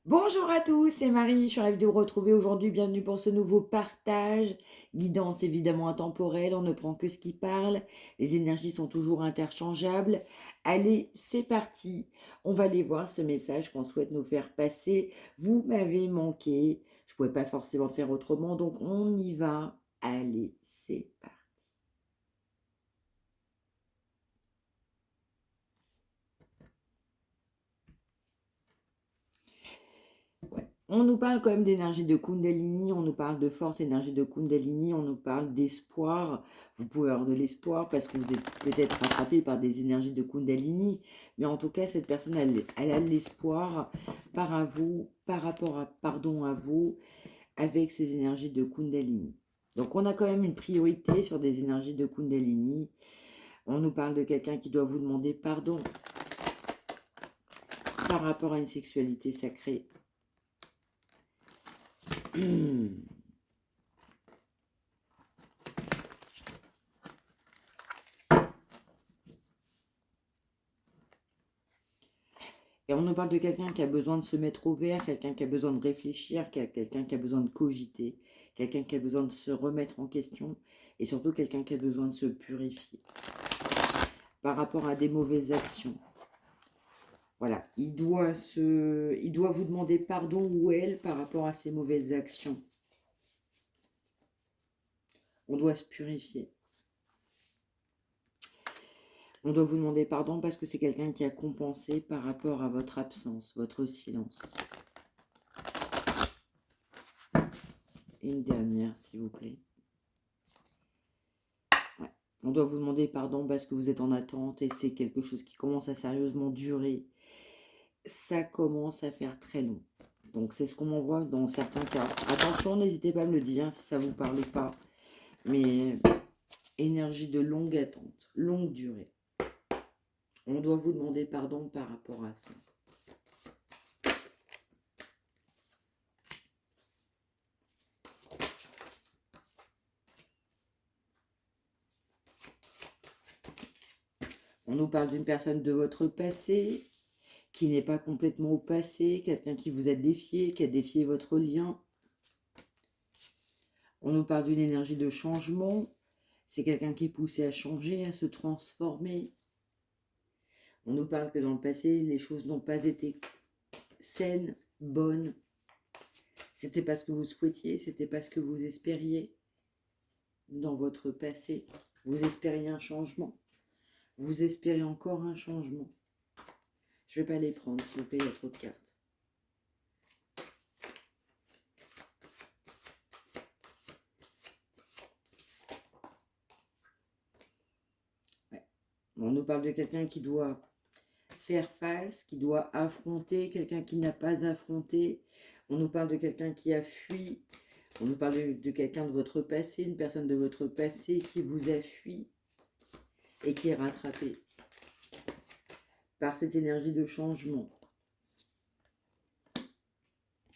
Bonjour à tous, c'est Marie, je suis ravie de vous retrouver aujourd'hui. Bienvenue pour ce nouveau partage. Guidance évidemment intemporelle, on ne prend que ce qui parle. Les énergies sont toujours interchangeables. Allez, c'est parti. On va aller voir ce message qu'on souhaite nous faire passer. Vous m'avez manqué. Je ne pouvais pas forcément faire autrement, donc on y va. Allez, c'est parti. Ouais. On nous parle quand même d'énergie de Kundalini, on nous parle de forte énergie de Kundalini, on nous parle d'espoir. Vous pouvez avoir de l'espoir parce que vous êtes peut-être rattrapé par des énergies de Kundalini, mais en tout cas, cette personne, elle a de l'espoir par rapport à, pardon, à vous, avec ces énergies de Kundalini. Donc, on a quand même une priorité sur des énergies de Kundalini. On nous parle de quelqu'un qui doit vous demander pardon par rapport à une sexualité sacrée. Et on nous parle de quelqu'un qui a besoin de se mettre au vert, quelqu'un qui a besoin de réfléchir, quelqu'un qui a besoin de cogiter, quelqu'un qui a besoin de se remettre en question et surtout quelqu'un qui a besoin de se purifier par rapport à des mauvaises actions. Voilà, il doit vous demander pardon ou elle par rapport à ses mauvaises actions. On doit se purifier. On doit vous demander pardon parce que c'est quelqu'un qui a compensé par rapport à votre absence, votre silence. Et une dernière, s'il vous plaît. Ouais. On doit vous demander pardon parce que vous êtes en attente et c'est quelque chose qui commence à sérieusement durer. Ça commence à faire très long. Donc c'est ce qu'on m'envoie dans certains cas. Attention, n'hésitez pas à me le dire si ça ne vous parle pas. Mais énergie de longue attente, longue durée. On doit vous demander pardon par rapport à ça. On nous parle d'une personne de votre passé, qui n'est pas complètement au passé, quelqu'un qui vous a défié, qui a défié votre lien. On nous parle d'une énergie de changement, c'est quelqu'un qui est poussé à changer, à se transformer. On nous parle que dans le passé, les choses n'ont pas été saines, bonnes. C'était pas ce que vous souhaitiez, c'était pas ce que vous espériez dans votre passé. Vous espériez un changement. Vous espérez encore un changement. Je ne vais pas les prendre, s'il vous plaît, il y a trop de cartes. Ouais. On nous parle de quelqu'un qui doit faire face, qui doit affronter, quelqu'un qui n'a pas affronté. On nous parle de quelqu'un qui a fui. On nous parle de quelqu'un de votre passé, une personne de votre passé qui vous a fui et qui est rattrapé par cette énergie de changement.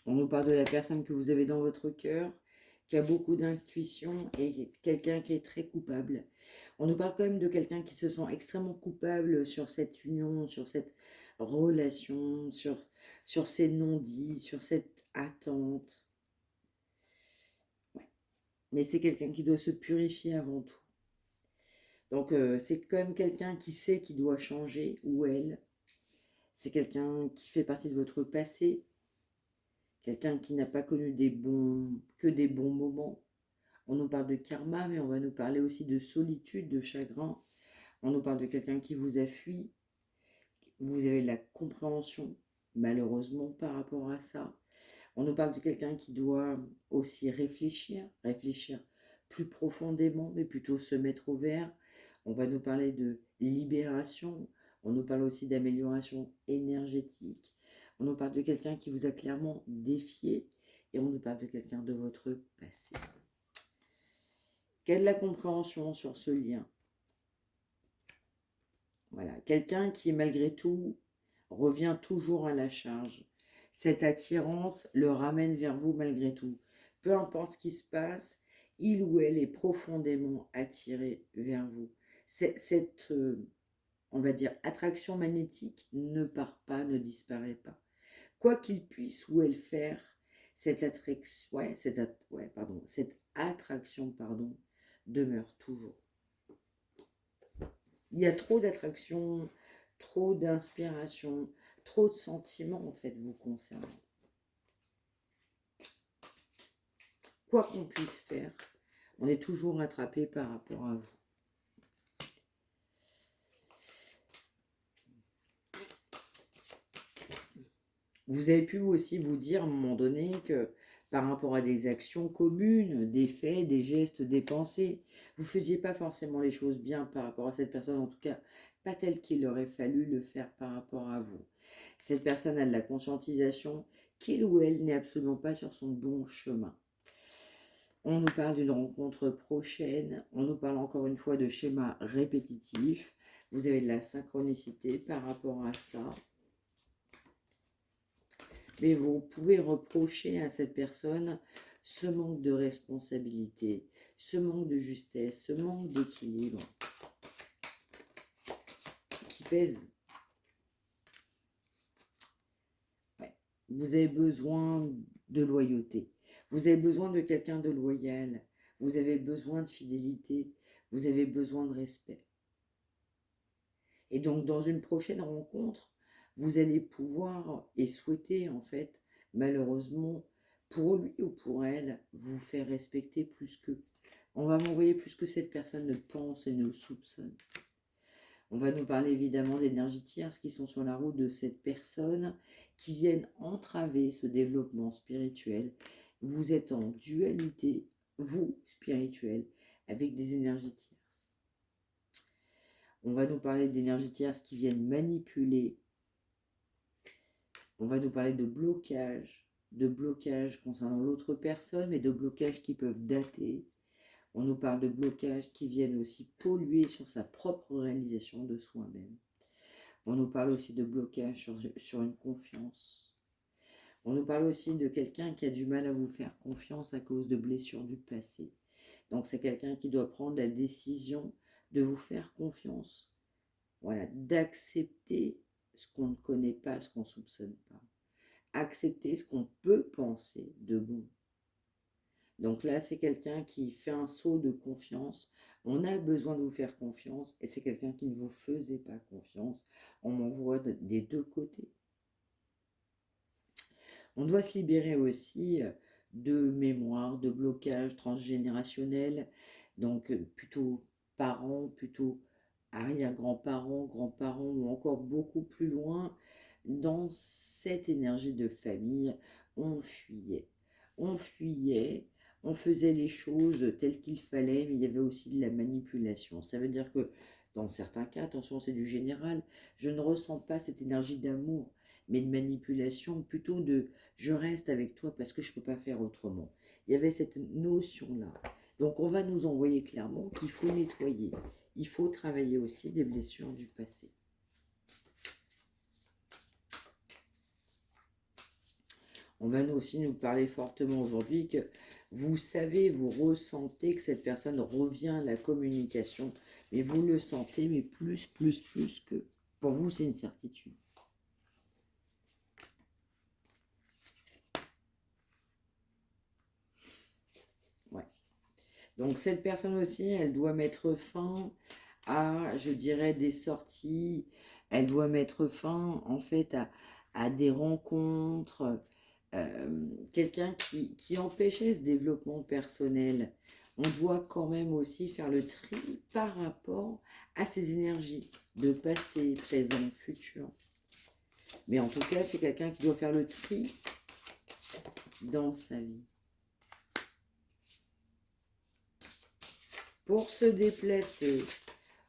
On nous parle de la personne que vous avez dans votre cœur, qui a beaucoup d'intuition et quelqu'un qui est très coupable. On nous parle quand même de quelqu'un qui se sent extrêmement coupable sur cette union, sur cette relation, sur ces non-dits, sur cette attente. Ouais. Mais c'est quelqu'un qui doit se purifier avant tout. Donc c'est quand même quelqu'un qui sait qu'il doit changer, ou elle. C'est quelqu'un qui fait partie de votre passé, quelqu'un qui n'a pas connu que des bons moments. On nous parle de karma, mais on va nous parler aussi de solitude, de chagrin. On nous parle de quelqu'un qui vous a fui. Vous avez de la compréhension, malheureusement, par rapport à ça. On nous parle de quelqu'un qui doit aussi réfléchir plus profondément, mais plutôt se mettre au vert. On va nous parler de libération. On nous parle aussi d'amélioration énergétique. On nous parle de quelqu'un qui vous a clairement défié. Et on nous parle de quelqu'un de votre passé. Quelle est la compréhension sur ce lien? Voilà, quelqu'un qui malgré tout revient toujours à la charge. Cette attirance le ramène vers vous malgré tout. Peu importe ce qui se passe, il ou elle est profondément attiré vers vous. Cette, on va dire, attraction magnétique ne part pas, ne disparaît pas. quoi qu'il puisse ou elle faire, cette attraction, cette attraction, demeure toujours. Il y a trop d'attraction, trop d'inspiration, trop de sentiments en fait vous concernant. Quoi qu'on puisse faire, on est toujours attrapé par rapport à vous. Vous avez pu aussi vous dire à un moment donné que par rapport à des actions communes, des faits, des gestes, des pensées, vous ne faisiez pas forcément les choses bien par rapport à cette personne, en tout cas pas tel qu'il aurait fallu le faire par rapport à vous. Cette personne a de la conscientisation qu'il ou elle n'est absolument pas sur son bon chemin. On nous parle d'une rencontre prochaine, on nous parle encore une fois de schémas répétitifs, vous avez de la synchronicité par rapport à ça. Mais vous pouvez reprocher à cette personne ce manque de responsabilité, ce manque de justesse, ce manque d'équilibre qui pèse. Ouais. Vous avez besoin de loyauté, vous avez besoin de quelqu'un de loyal, vous avez besoin de fidélité, vous avez besoin de respect. Et donc dans une prochaine rencontre, vous allez pouvoir et souhaiter en fait, malheureusement, pour lui ou pour elle, vous faire respecter plus que. On va m'envoyer plus que cette personne ne pense et ne soupçonne. On va nous parler évidemment d'énergies tierces qui sont sur la route de cette personne, qui viennent entraver ce développement spirituel. Vous êtes en dualité, vous, spirituel, avec des énergies tierces. On va nous parler d'énergies tierces qui viennent manipuler. On va nous parler de blocage concernant l'autre personne, mais de blocages qui peuvent dater. On nous parle de blocages qui viennent aussi polluer sur sa propre réalisation de soi-même. On nous parle aussi de blocages sur une confiance. On nous parle aussi de quelqu'un qui a du mal à vous faire confiance à cause de blessures du passé. Donc c'est quelqu'un qui doit prendre la décision de vous faire confiance. Voilà, d'accepter ce qu'on ne connaît pas, ce qu'on ne soupçonne pas. Accepter ce qu'on peut penser de bon. Donc là, c'est quelqu'un qui fait un saut de confiance. On a besoin de vous faire confiance et c'est quelqu'un qui ne vous faisait pas confiance. On m'envoie des deux côtés. On doit se libérer aussi de mémoire, de blocage transgénérationnel. Donc plutôt parents, plutôt arrière-grands-parents, grands-parents ou encore beaucoup plus loin. Dans cette énergie de famille, on fuyait. On fuyait, on faisait les choses telles qu'il fallait, mais il y avait aussi de la manipulation. Ça veut dire que dans certains cas, attention, c'est du général, je ne ressens pas cette énergie d'amour, mais de manipulation, plutôt de je reste avec toi parce que je ne peux pas faire autrement. Il y avait cette notion-là. Donc on va nous envoyer clairement qu'il faut nettoyer. Il faut travailler aussi des blessures du passé. On va aussi nous parler fortement aujourd'hui que vous savez, vous ressentez que cette personne revient à la communication, mais vous le sentez, mais plus que. Pour vous, c'est une certitude. Ouais. Donc cette personne aussi, elle doit mettre fin à, je dirais, des sorties. Elle doit mettre fin, en fait, à des rencontres. Quelqu'un qui empêchait ce développement personnel. On doit quand même aussi faire le tri par rapport à ses énergies de passé, présent, futur. Mais en tout cas, c'est quelqu'un qui doit faire le tri dans sa vie. Pour se déplacer,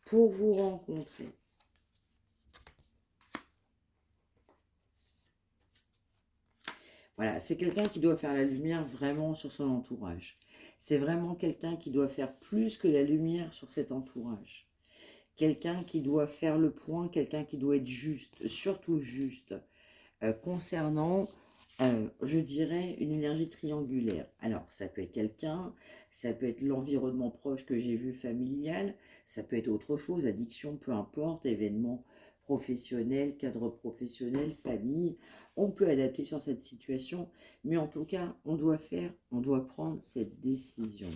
pour vous rencontrer. Voilà, c'est quelqu'un qui doit faire la lumière vraiment sur son entourage. C'est vraiment quelqu'un qui doit faire plus que la lumière sur cet entourage. Quelqu'un qui doit faire le point, quelqu'un qui doit être juste, surtout juste, concernant, je dirais, une énergie triangulaire. Alors, ça peut être quelqu'un, ça peut être l'environnement proche que j'ai vu familial, ça peut être autre chose, addiction, peu importe, événement professionnel, cadre professionnel, famille. on peut adapter sur cette situation, mais en tout cas, on doit prendre cette décision.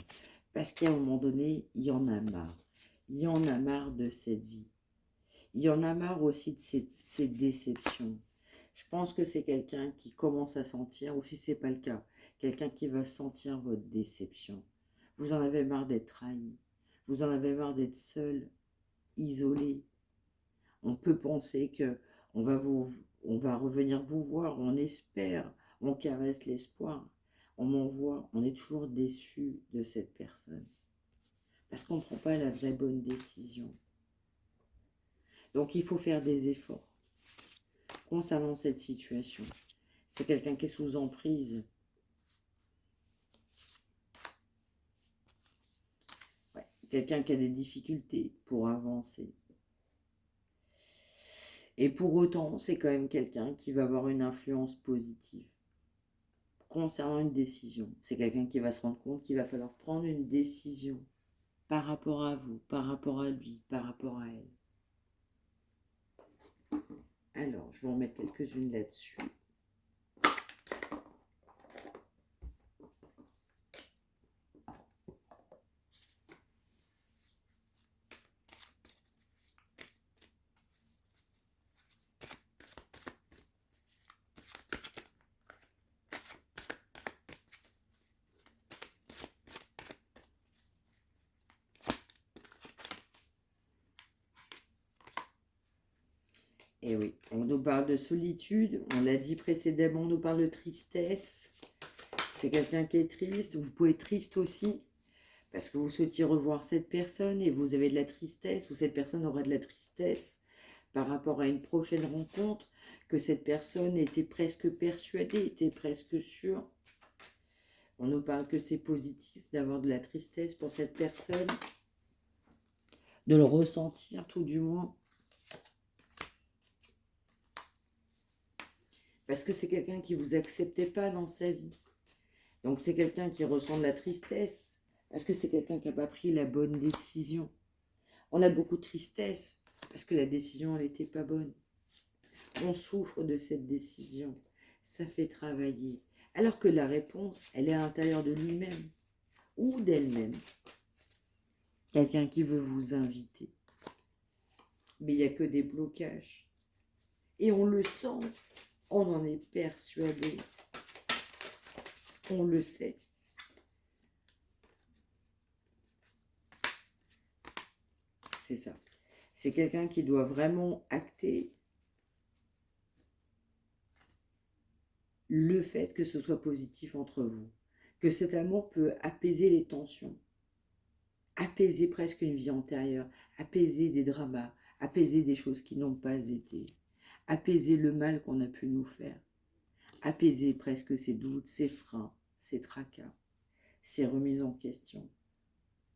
Parce qu'à un moment donné, il y en a marre. Il y en a marre de cette vie. Il y en a marre aussi de ces déceptions. Je pense que c'est quelqu'un qui commence à sentir, ou si ce n'est pas le cas, quelqu'un qui va sentir votre déception. Vous en avez marre d'être trahi. Vous en avez marre d'être seul, isolé. On peut penser que on va revenir vous voir, on espère, on caresse l'espoir. On m'envoie, on est toujours déçu de cette personne. Parce qu'on ne prend pas la vraie bonne décision. Donc il faut faire des efforts concernant cette situation. C'est quelqu'un qui est sous emprise. Ouais, quelqu'un qui a des difficultés pour avancer. Et pour autant, c'est quand même quelqu'un qui va avoir une influence positive concernant une décision. C'est quelqu'un qui va se rendre compte qu'il va falloir prendre une décision par rapport à vous, par rapport à lui, par rapport à elle. Alors, je vais en mettre quelques-unes là-dessus. Et oui, on nous parle de solitude, on l'a dit précédemment, on nous parle de tristesse. C'est quelqu'un qui est triste, vous pouvez être triste aussi, parce que vous souhaitiez revoir cette personne et vous avez de la tristesse, ou cette personne aura de la tristesse par rapport à une prochaine rencontre, que cette personne était presque persuadée, était presque sûre. On nous parle que c'est positif d'avoir de la tristesse pour cette personne, de le ressentir tout du moins. Parce que c'est quelqu'un qui ne vous acceptait pas dans sa vie. Donc c'est quelqu'un qui ressent de la tristesse. Parce que c'est quelqu'un qui n'a pas pris la bonne décision. On a beaucoup de tristesse parce que la décision, elle n'était pas bonne. On souffre de cette décision. Ça fait travailler. Alors que la réponse, elle est à l'intérieur de lui-même ou d'elle-même. Quelqu'un qui veut vous inviter. Mais il n'y a que des blocages. Et on le sent. On en est persuadé. On le sait. C'est ça. C'est quelqu'un qui doit vraiment acter le fait que ce soit positif entre vous. Que cet amour peut apaiser les tensions. Apaiser presque une vie antérieure. Apaiser des dramas. Apaiser des choses qui n'ont pas été. Apaiser le mal qu'on a pu nous faire. Apaiser presque ses doutes, ses freins, ses tracas, ses remises en question.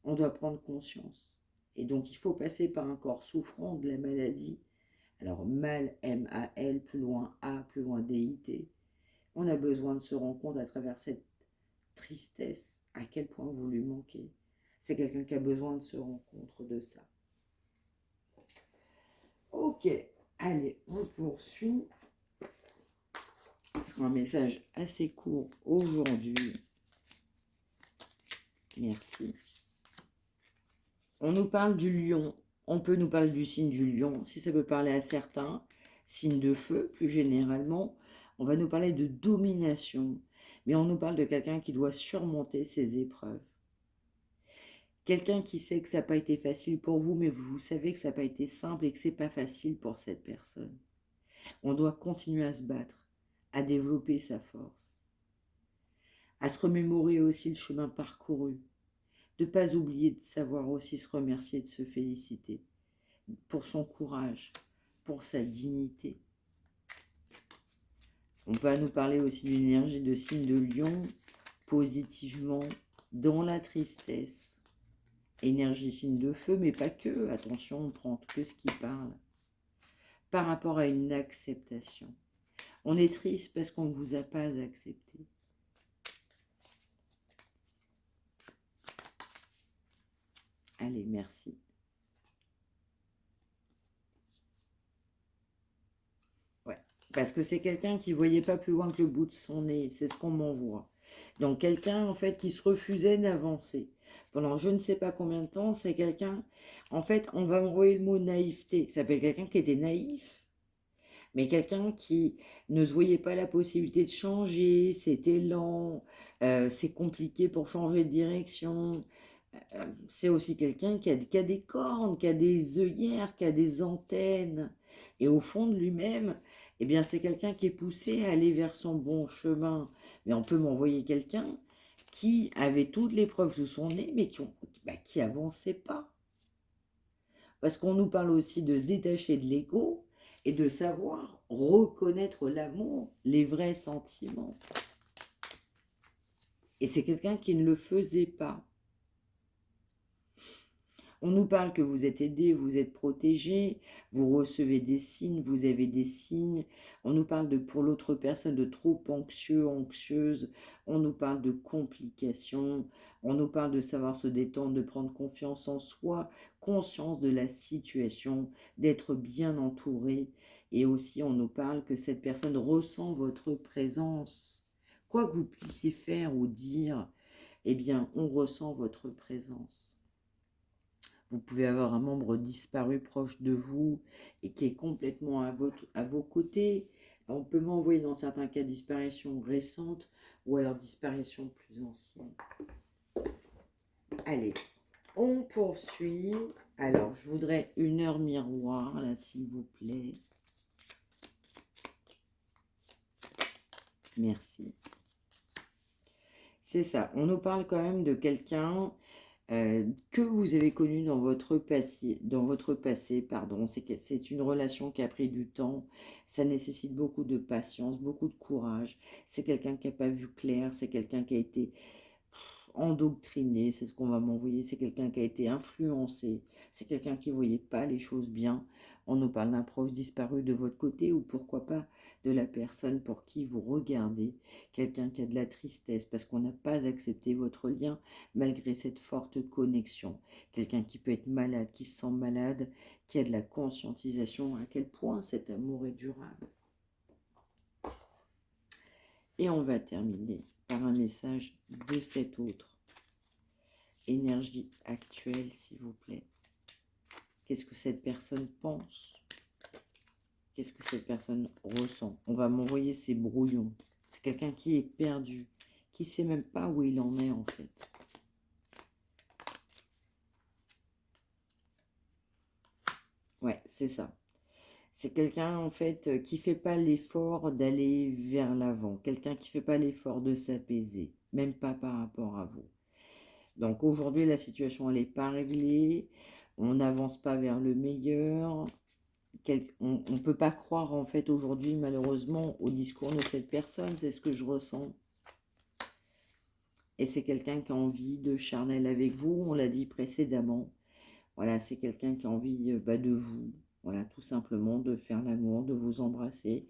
On doit prendre conscience. Et donc, il faut passer par un corps souffrant de la maladie. Alors, mal, M-A-L, plus loin A, plus loin D-I-T. On a besoin de se rendre compte à travers cette tristesse à quel point vous lui manquez. C'est quelqu'un qui a besoin de se rendre compte de ça. Ok, allez, on poursuit. Ce sera un message assez court aujourd'hui. Merci. On nous parle du lion. On peut nous parler du signe du lion, si ça peut parler à certains. Signe de feu, plus généralement. On va nous parler de domination. Mais on nous parle de quelqu'un qui doit surmonter ses épreuves. Quelqu'un qui sait que ça n'a pas été facile pour vous, mais vous savez que ça n'a pas été simple et que ce n'est pas facile pour cette personne. On doit continuer à se battre, à développer sa force, à se remémorer aussi le chemin parcouru, de ne pas oublier de savoir aussi se remercier, de se féliciter pour son courage, pour sa dignité. On peut nous parler aussi d'une énergie de signe de lion, positivement, dans la tristesse. Énergie signe de feu, mais pas que, attention, on prend que ce qui parle. Par rapport à une acceptation. On est triste parce qu'on ne vous a pas accepté. Allez, merci. Ouais, Parce que c'est quelqu'un qui ne voyait pas plus loin que le bout de son nez. C'est ce qu'on m'envoie. Donc quelqu'un, en fait, qui se refusait d'avancer. Pendant je ne sais pas combien de temps, c'est quelqu'un... En fait, on va m'envoyer le mot naïveté. Ça s'appelle quelqu'un qui était naïf, mais quelqu'un qui ne se voyait pas la possibilité de changer, c'était lent, c'est compliqué pour changer de direction. C'est aussi quelqu'un qui a des cornes, qui a des œillères, qui a des antennes. Et au fond de lui-même, eh bien, c'est quelqu'un qui est poussé à aller vers son bon chemin. Mais on peut m'envoyer quelqu'un qui avait toutes les preuves sous son nez, mais qui avançait pas. Parce qu'on nous parle aussi de se détacher de l'ego et de savoir reconnaître l'amour, les vrais sentiments. Et c'est quelqu'un qui ne le faisait pas. On nous parle que vous êtes aidé, vous êtes protégé, vous recevez des signes, vous avez des signes. On nous parle de, pour l'autre personne, de trop anxieux, anxieuse. On nous parle de complications. On nous parle de savoir se détendre, de prendre confiance en soi, conscience de la situation, d'être bien entouré. Et aussi, on nous parle que cette personne ressent votre présence. Quoi que vous puissiez faire ou dire, eh bien, on ressent votre présence. Vous pouvez avoir un membre disparu proche de vous et qui est complètement à vos côtés. On peut m'envoyer dans certains cas disparition récente ou alors disparition plus ancienne. Allez, on poursuit. Alors, je voudrais une heure miroir, là, s'il vous plaît. Merci. C'est ça, on nous parle quand même de quelqu'un que vous avez connu dans votre passé, pardon. C'est une relation qui a pris du temps, ça nécessite beaucoup de patience, beaucoup de courage. C'est quelqu'un qui n'a pas vu clair, c'est quelqu'un qui a été endoctriné, c'est ce qu'on va m'envoyer, c'est quelqu'un qui a été influencé, c'est quelqu'un qui ne voyait pas les choses bien. On nous parle d'un proche disparu de votre côté ou pourquoi pas de la personne pour qui vous regardez, quelqu'un qui a de la tristesse parce qu'on n'a pas accepté votre lien malgré cette forte connexion, quelqu'un qui peut être malade, qui se sent malade, qui a de la conscientisation à quel point cet amour est durable. Et on va terminer par un message de cet autre. Énergie actuelle, s'il vous plaît. Qu'est-ce que cette personne pense? Qu'est-ce que cette personne ressent? On va m'envoyer ces brouillons. C'est quelqu'un qui est perdu, qui ne sait même pas où il en est en fait. Ouais, c'est ça. C'est quelqu'un en fait qui ne fait pas l'effort d'aller vers l'avant. Quelqu'un qui ne fait pas l'effort de s'apaiser, même pas par rapport à vous. Donc aujourd'hui, la situation, elle n'est pas réglée. On n'avance pas vers le meilleur. On ne peut pas croire en fait aujourd'hui, malheureusement, au discours de cette personne. C'est ce que je ressens. Et c'est quelqu'un qui a envie de charnel avec vous. On l'a dit précédemment. Voilà, c'est quelqu'un qui a envie de vous. Voilà, tout simplement, de faire l'amour, de vous embrasser,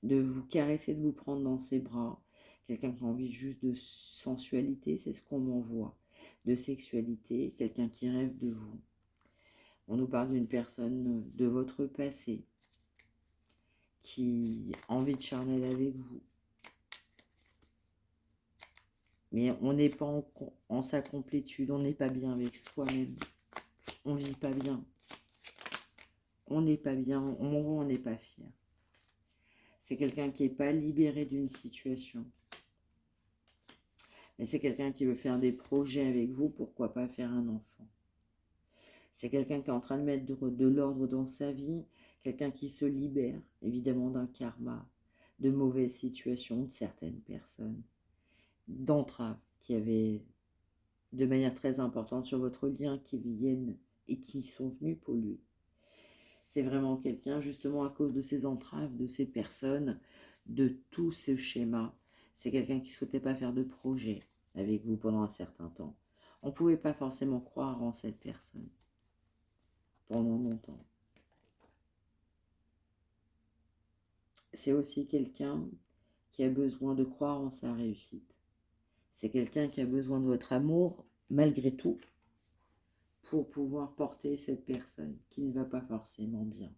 de vous caresser, de vous prendre dans ses bras. Quelqu'un qui a envie juste de sensualité, c'est ce qu'on m'envoie. De sexualité, quelqu'un qui rêve de vous. On nous parle d'une personne de votre passé qui a envie de charnel avec vous. Mais on n'est pas en sa complétude, on n'est pas bien avec soi-même. On ne vit pas bien. On n'est pas bien, on n'est pas fier. C'est quelqu'un qui n'est pas libéré d'une situation. Mais c'est quelqu'un qui veut faire des projets avec vous, pourquoi pas faire un enfant. C'est quelqu'un qui est en train de mettre de l'ordre dans sa vie, quelqu'un qui se libère, évidemment, d'un karma, de mauvaises situations de certaines personnes, d'entraves qui avaient de manière très importante sur votre lien, qui viennent et qui sont venus polluer. C'est vraiment quelqu'un, justement, à cause de ces entraves, de ces personnes, de tout ce schéma. C'est quelqu'un qui ne souhaitait pas faire de projet avec vous pendant un certain temps. On ne pouvait pas forcément croire en cette personne pendant longtemps. C'est aussi quelqu'un qui a besoin de croire en sa réussite. C'est quelqu'un qui a besoin de votre amour, malgré tout, pour pouvoir porter cette personne qui ne va pas forcément bien,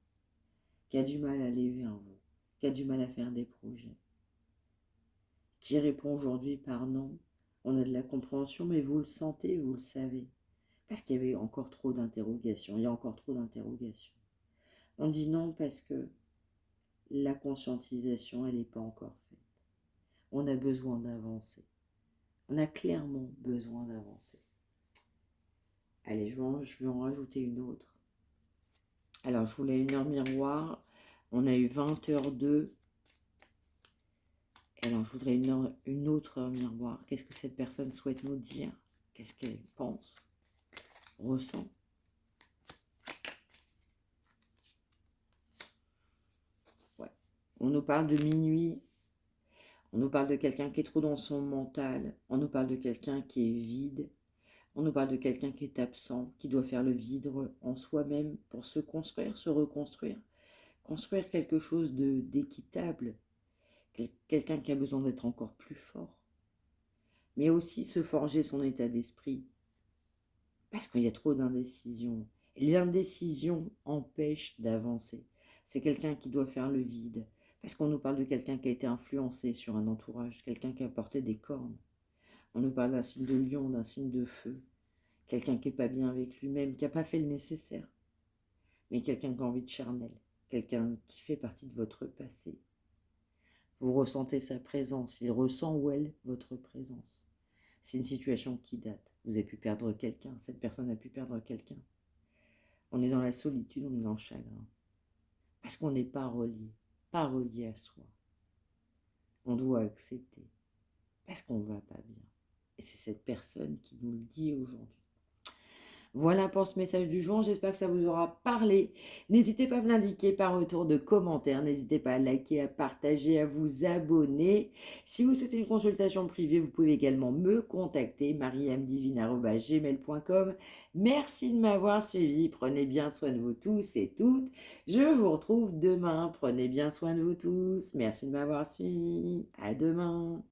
qui a du mal à aller vers vous, qui a du mal à faire des projets, qui répond aujourd'hui par non. On a de la compréhension, mais vous le sentez, vous le savez. Parce qu'il y avait encore trop d'interrogations, il y a encore trop d'interrogations. On dit non parce que la conscientisation, elle n'est pas encore faite. On a besoin d'avancer. On a clairement besoin d'avancer. Allez, je vais en rajouter une autre. Alors, je voulais une heure miroir. On a eu 20h02. Alors, je voudrais une autre heure miroir. Qu'est-ce que cette personne souhaite nous dire? Qu'est-ce qu'elle pense, ressent? Ouais. On nous parle de minuit. On nous parle de quelqu'un qui est trop dans son mental. On nous parle de quelqu'un qui est vide. On nous parle de quelqu'un qui est absent, qui doit faire le vide en soi-même pour se construire, se reconstruire. Construire quelque chose d'équitable. Quelqu'un qui a besoin d'être encore plus fort. Mais aussi se forger son état d'esprit. Parce qu'il y a trop d'indécision. Et l'indécision empêche d'avancer. C'est quelqu'un qui doit faire le vide. Parce qu'on nous parle de quelqu'un qui a été influencé sur un entourage. Quelqu'un qui a porté des cornes. On nous parle d'un signe de lion, d'un signe de feu. Quelqu'un qui n'est pas bien avec lui-même, qui n'a pas fait le nécessaire. Mais quelqu'un qui a envie de charnel. Quelqu'un qui fait partie de votre passé. Vous ressentez sa présence. Il ressent ou elle votre présence. C'est une situation qui date. Vous avez pu perdre quelqu'un. Cette personne a pu perdre quelqu'un. On est dans la solitude, on est dans le chagrin. Parce qu'on n'est pas relié à soi. On doit accepter. Parce qu'on ne va pas bien. Et c'est cette personne qui nous le dit aujourd'hui. Voilà pour ce message du jour, j'espère que ça vous aura parlé. N'hésitez pas à me l'indiquer par retour de commentaires, n'hésitez pas à liker, à partager, à vous abonner. Si vous souhaitez une consultation privée, vous pouvez également me contacter, mariamdivine@gmail.com. Merci de m'avoir suivi, prenez bien soin de vous tous et toutes. Je vous retrouve demain, prenez bien soin de vous tous. Merci de m'avoir suivi, à demain.